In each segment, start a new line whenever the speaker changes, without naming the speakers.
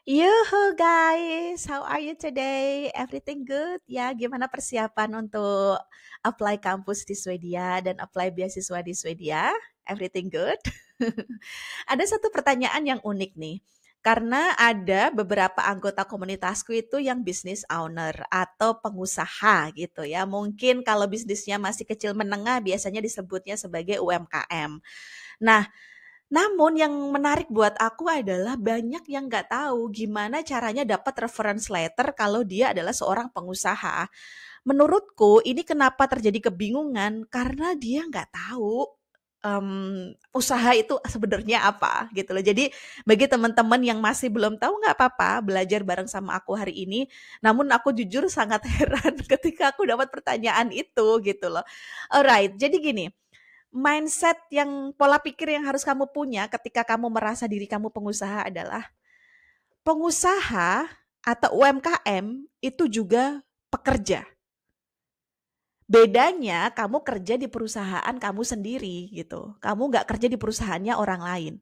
Yuhu guys, how are you today? Everything good? Ya, gimana persiapan untuk apply kampus di Swedia dan apply beasiswa di Swedia? Everything good? Ada satu pertanyaan yang unik nih. Karena ada beberapa anggota komunitasku itu yang business owner atau pengusaha gitu ya. Mungkin kalau bisnisnya masih kecil menengah biasanya disebutnya sebagai UMKM. Nah, namun yang menarik buat aku adalah banyak yang nggak tahu gimana caranya dapat reference letter kalau dia adalah seorang pengusaha. Menurutku ini kenapa terjadi kebingungan karena dia nggak tahu usaha itu sebenarnya apa gitu loh. Jadi bagi teman-teman yang masih belum tahu nggak apa-apa belajar bareng sama aku hari ini. Namun aku jujur sangat heran ketika aku dapat pertanyaan itu gitu loh. Alright, jadi gini, mindset yang pola pikir yang harus kamu punya ketika kamu merasa diri kamu pengusaha adalah pengusaha atau UMKM itu juga pekerja. Bedanya kamu kerja di perusahaan kamu sendiri gitu. Kamu nggak kerja di perusahaannya orang lain.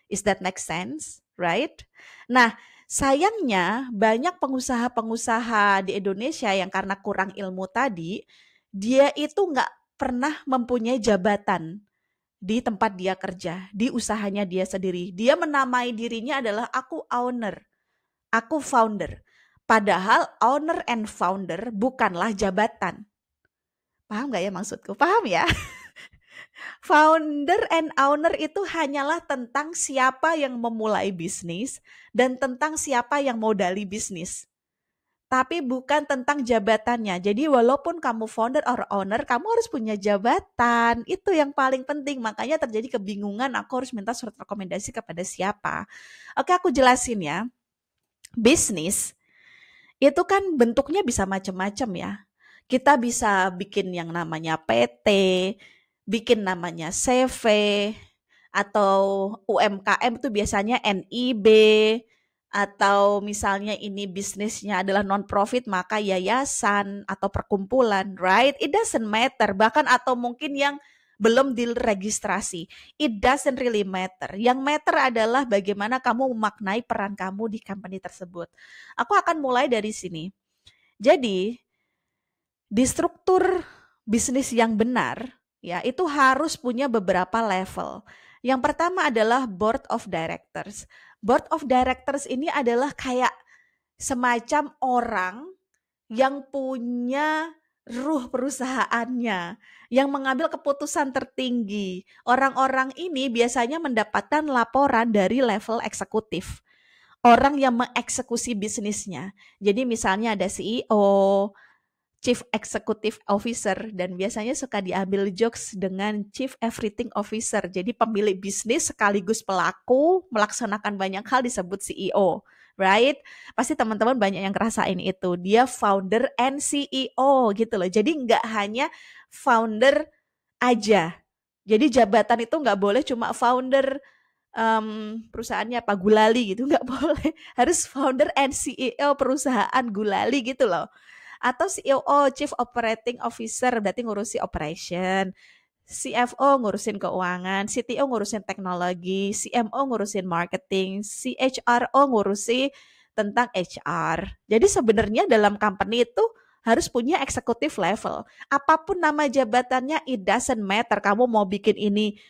Is that make sense? Right? Nah, sayangnya banyak pengusaha-pengusaha di Indonesia yang karena kurang ilmu tadi, dia itu nggak pernah mempunyai jabatan di tempat dia kerja, di usahanya dia sendiri. Dia menamai dirinya adalah aku owner, aku founder. Padahal owner and founder bukanlah jabatan. Paham nggak ya maksudku? Paham ya? Founder and owner itu hanyalah tentang siapa yang memulai bisnis dan tentang siapa yang modali bisnis. Tapi bukan tentang jabatannya. Jadi walaupun kamu founder or owner, kamu harus punya jabatan. Itu yang paling penting. Makanya terjadi kebingungan, aku harus minta surat rekomendasi kepada siapa. Oke, aku jelasin ya. Bisnis itu kan bentuknya bisa macam-macam ya. Kita bisa bikin yang namanya PT, bikin namanya CV, atau UMKM itu biasanya NIB, atau misalnya ini bisnisnya adalah non-profit maka yayasan atau perkumpulan, right? It doesn't matter. Bahkan atau mungkin yang belum diregistrasi. It doesn't really matter. Yang matter adalah bagaimana kamu memaknai peran kamu di company tersebut. Aku akan mulai dari sini. Jadi, di struktur bisnis yang benar, ya itu harus punya beberapa level. Yang pertama adalah board of directors. Board of directors ini adalah kayak semacam orang yang punya ruh perusahaannya, yang mengambil keputusan tertinggi. Orang-orang ini biasanya mendapatkan laporan dari level eksekutif. Orang yang mengeksekusi bisnisnya. Jadi misalnya ada CEO, Chief Executive Officer, dan biasanya suka diambil jokes dengan Chief Everything Officer. Jadi pemilik bisnis sekaligus pelaku melaksanakan banyak hal disebut CEO, right? Pasti teman-teman banyak yang ngerasain itu. Dia founder and CEO gitu loh. Jadi nggak hanya founder aja. Jadi jabatan itu nggak boleh cuma founder perusahaannya apa Gulali gitu, nggak boleh. Harus founder and CEO perusahaan Gulali gitu loh. Atau CEO, Chief Operating Officer, berarti ngurusi operation. CFO ngurusin keuangan, CTO ngurusin teknologi, CMO ngurusin marketing, CHRO ngurusi tentang HR. Jadi sebenarnya dalam company itu harus punya executive level. Apapun nama jabatannya, it doesn't matter. Kamu mau bikin ini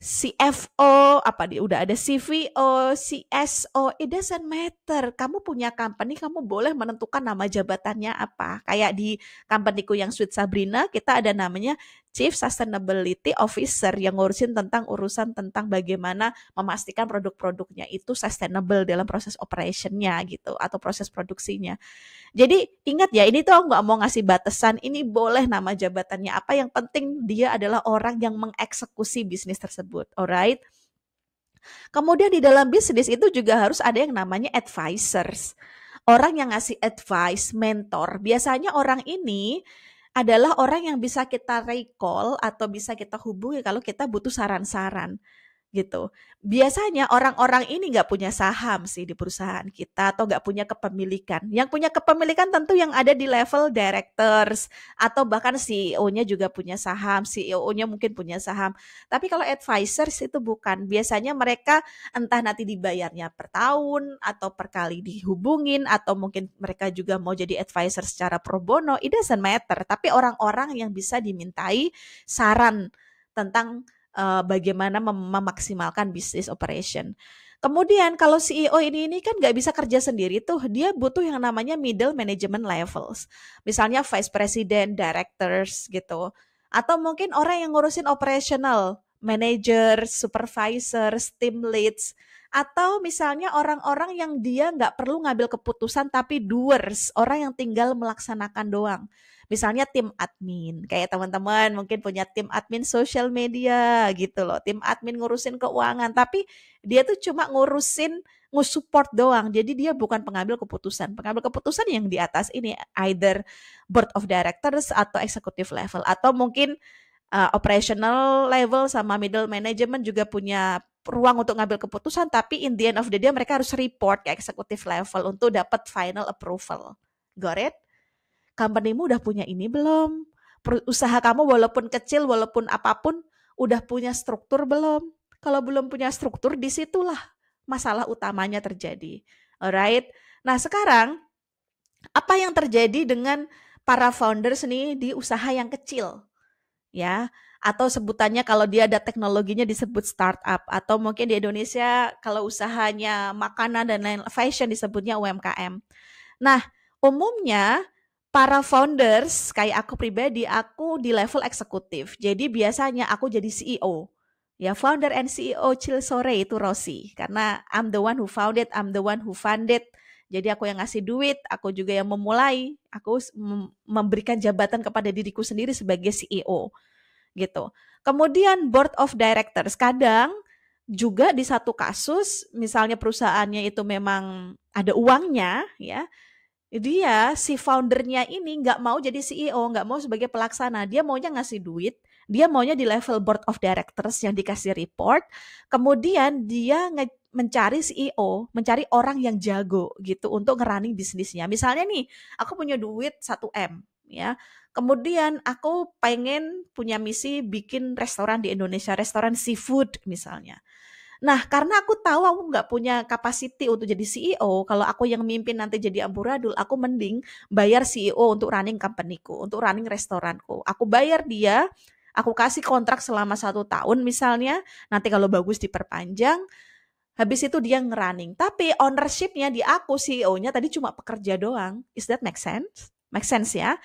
CFO, apa di udah ada CVO, CSO, it doesn't matter. Kamu punya company, kamu boleh menentukan nama jabatannya apa. Kayak di companyku yang Sweet Sabrina, kita ada namanya Chief Sustainability Officer yang ngurusin tentang urusan tentang bagaimana memastikan produk-produknya itu sustainable dalam proses operationnya gitu atau proses produksinya. Jadi ingat ya, ini tuh aku nggak mau ngasih batasan, ini boleh nama jabatannya apa, yang penting dia adalah orang yang mengeksekusi bisnis tersebut, alright? Kemudian di dalam bisnis itu juga harus ada yang namanya advisors. Orang yang ngasih advice, mentor. Biasanya orang ini adalah orang yang bisa kita recall atau bisa kita hubungi kalau kita butuh saran-saran. gitu. Biasanya orang-orang ini nggak punya saham sih di perusahaan kita atau nggak punya kepemilikan. Yang punya kepemilikan tentu yang ada di level directors atau bahkan CEO-nya juga punya saham, CEO-nya mungkin punya saham. Tapi kalau advisors itu bukan. Biasanya mereka entah nanti dibayarnya per tahun atau per kali dihubungin atau mungkin mereka juga mau jadi advisor secara pro bono. It doesn't matter. Tapi orang-orang yang bisa dimintai saran tentang bagaimana memaksimalkan bisnis operation. Kemudian kalau CEO ini kan nggak bisa kerja sendiri tuh, dia butuh yang namanya middle management levels. Misalnya vice president, directors gitu. Atau mungkin orang yang ngurusin operational, manager, supervisors, team leads. Atau misalnya orang-orang yang dia nggak perlu ngambil keputusan tapi doers, orang yang tinggal melaksanakan doang. Misalnya tim admin, kayak teman-teman mungkin punya tim admin social media gitu loh, tim admin ngurusin keuangan, tapi dia tuh cuma ngurusin nge-support doang. Jadi dia bukan pengambil keputusan. Pengambil keputusan yang di atas ini either board of directors atau executive level atau mungkin operational level sama middle management juga punya ruang untuk ngambil keputusan, tapi in the end of the day mereka harus report ke executive level untuk dapat final approval. Got it? Company-mu udah punya ini belum? Usaha kamu walaupun kecil, walaupun apapun, udah punya struktur belum? Kalau belum punya struktur, disitulah masalah utamanya terjadi. Alright? Nah sekarang, apa yang terjadi dengan para founders nih di usaha yang kecil? Ya, atau sebutannya kalau dia ada teknologinya disebut startup, atau mungkin di Indonesia kalau usahanya makanan dan lain fashion disebutnya UMKM. Nah, umumnya para founders kayak aku pribadi, aku di level eksekutif. Jadi biasanya aku jadi CEO. Ya, founder and CEO Chill Sore itu Rossi. Karena I'm the one who founded, I'm the one who funded. Jadi aku yang ngasih duit, aku juga yang memulai. Aku memberikan jabatan kepada diriku sendiri sebagai CEO gitu. Kemudian board of directors kadang juga di satu kasus misalnya perusahaannya itu memang ada uangnya ya, dia si foundernya ini nggak mau jadi CEO, nggak mau sebagai pelaksana, dia maunya ngasih duit, dia maunya di level board of directors yang dikasih report, kemudian dia mencari CEO, mencari orang yang jago gitu untuk ngerunning bisnisnya. Misalnya nih, aku punya duit 1M ya. Kemudian aku pengen punya misi bikin restoran di Indonesia, restoran seafood misalnya. Nah, karena aku tahu aku nggak punya capacity untuk jadi CEO, kalau aku yang mimpin nanti jadi amburadul, aku mending bayar CEO untuk running company-ku, untuk running restoranku. Aku bayar dia, aku kasih kontrak selama 1 tahun misalnya, nanti kalau bagus diperpanjang, habis itu dia ngerunning. Tapi ownership-nya di aku, CEO-nya tadi cuma pekerja doang. Is that make sense? Make sense ya?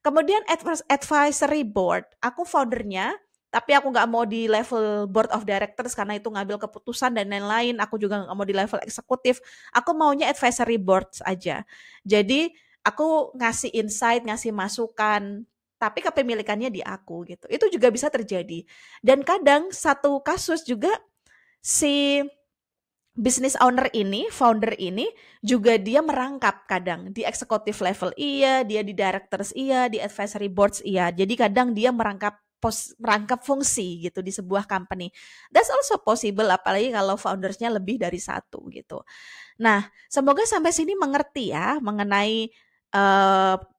Kemudian advisory board, aku foundernya, tapi aku nggak mau di level board of directors karena itu ngambil keputusan dan lain-lain. Aku juga nggak mau di level eksekutif. Aku maunya advisory board aja. Jadi aku ngasih insight, ngasih masukan, tapi kepemilikannya di aku gitu. Itu juga bisa terjadi. Dan kadang satu kasus juga si business owner ini, founder ini juga dia merangkap kadang di executive level iya, dia di directors iya, di advisory boards iya. Jadi kadang dia merangkap fungsi gitu di sebuah company. That's also possible apalagi kalau foundersnya lebih dari satu gitu. Nah, semoga sampai sini mengerti ya mengenai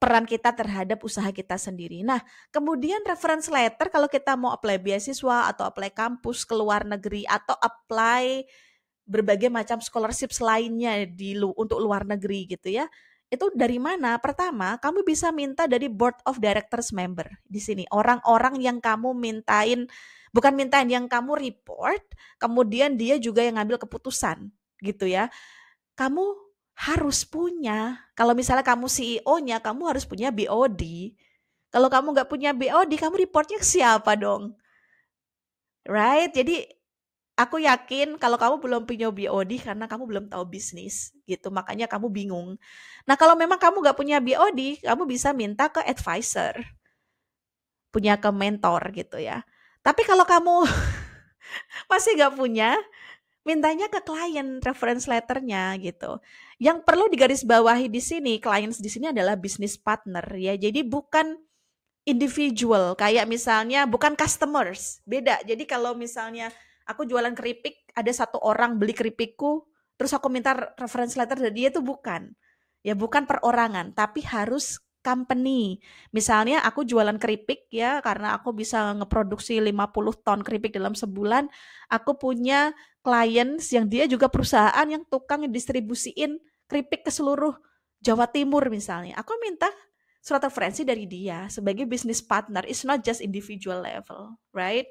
peran kita terhadap usaha kita sendiri. Nah, kemudian reference letter kalau kita mau apply beasiswa atau apply kampus ke luar negeri atau apply berbagai macam scholarship lainnya untuk luar negeri gitu ya. Itu dari mana? Pertama, kamu bisa minta dari board of directors member di sini. Orang-orang yang kamu mintain, bukan mintain yang kamu report, kemudian dia juga yang ngambil keputusan gitu ya. Kamu harus punya, kalau misalnya kamu CEO-nya, kamu harus punya BOD. Kalau kamu nggak punya BOD, kamu reportnya ke siapa dong? Right? Jadi aku yakin kalau kamu belum punya BOD karena kamu belum tahu bisnis gitu, makanya kamu bingung. Nah kalau memang kamu gak punya BOD, kamu bisa minta ke advisor, punya ke mentor gitu ya. Tapi kalau kamu masih gak punya, mintanya ke klien reference letternya gitu. Yang perlu digarisbawahi di sini, clients di sini adalah business partner ya. Jadi bukan individual, kayak misalnya bukan customers, beda. Jadi kalau misalnya aku jualan keripik, ada satu orang beli keripikku, terus aku minta reference letter dari dia, itu bukan. Ya bukan perorangan, tapi harus company. Misalnya aku jualan keripik ya, karena aku bisa ngeproduksi 50 ton keripik dalam sebulan, aku punya clients yang dia juga perusahaan yang tukang distribusiin keripik ke seluruh Jawa Timur misalnya. Aku minta surat referensi dari dia sebagai business partner. It's not just individual level, right?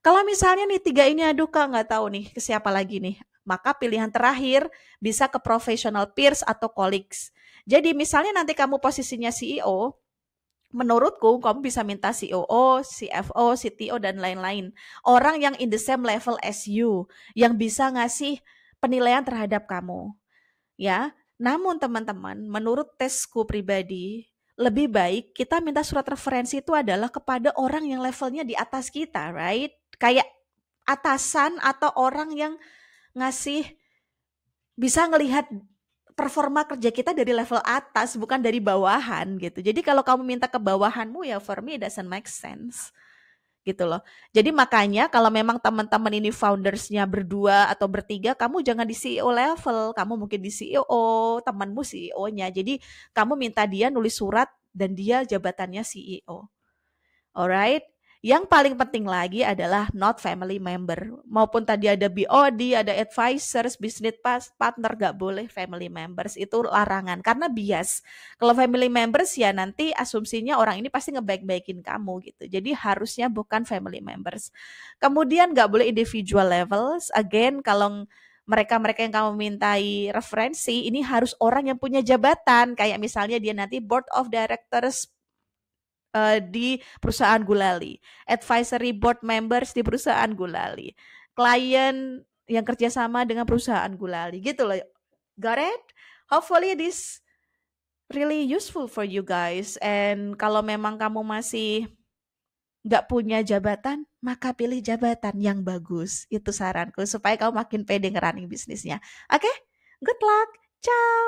Kalau misalnya nih tiga ini, aduh Kak nggak tahu nih ke siapa lagi nih, maka pilihan terakhir bisa ke professional peers atau colleagues. Jadi misalnya nanti kamu posisinya CEO, menurutku kamu bisa minta COO, CFO, CTO, dan lain-lain. Orang yang in the same level as you, yang bisa ngasih penilaian terhadap kamu. Ya, namun teman-teman, menurut tesku pribadi, lebih baik kita minta surat referensi itu adalah kepada orang yang levelnya di atas kita, right? Kayak atasan atau orang yang ngasih, bisa ngelihat performa kerja kita dari level atas, bukan dari bawahan gitu. Jadi kalau kamu minta ke bawahanmu, ya for me it doesn't make sense gitu loh. Jadi makanya kalau memang teman-teman ini foundersnya berdua atau bertiga, kamu jangan di CEO level, kamu mungkin di CEO, temanmu CEO-nya. Jadi kamu minta dia nulis surat dan dia jabatannya CEO. Alright. Yang paling penting lagi adalah not family member. Maupun tadi ada BOD, ada advisors, business partner, gak boleh family members. Itu larangan karena bias. Kalau family members ya nanti asumsinya orang ini pasti ngebaik-baikin kamu gitu. Jadi harusnya bukan family members. Kemudian gak boleh individual levels. Again, kalau mereka-mereka yang kamu mintai referensi, ini harus orang yang punya jabatan. Kayak misalnya dia nanti board of directors di perusahaan Gulali, advisory board members di perusahaan Gulali, klien yang kerjasama dengan perusahaan Gulali, gitu loh. Got it? Hopefully this really useful for you guys. And kalau memang kamu masih nggak punya jabatan, maka pilih jabatan yang bagus. Itu saranku supaya kamu makin pede ngerunning bisnisnya. Oke? Good luck. Ciao.